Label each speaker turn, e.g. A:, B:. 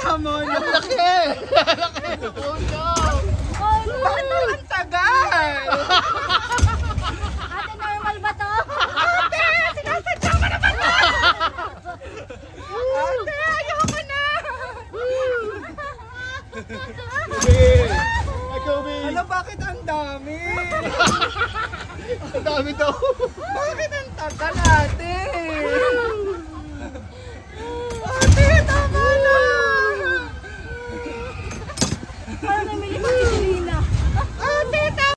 A: tama na.
B: Ang laki! Ang laki! Oh no!
A: Bakit ang tagal?
C: Ate, normal ba to?
A: Ate, sinasadya mo naman to! Ate, ayoko na! Ano, bakit ang dami?
B: Ang dami daw!
A: Bakit ang tagal, ate?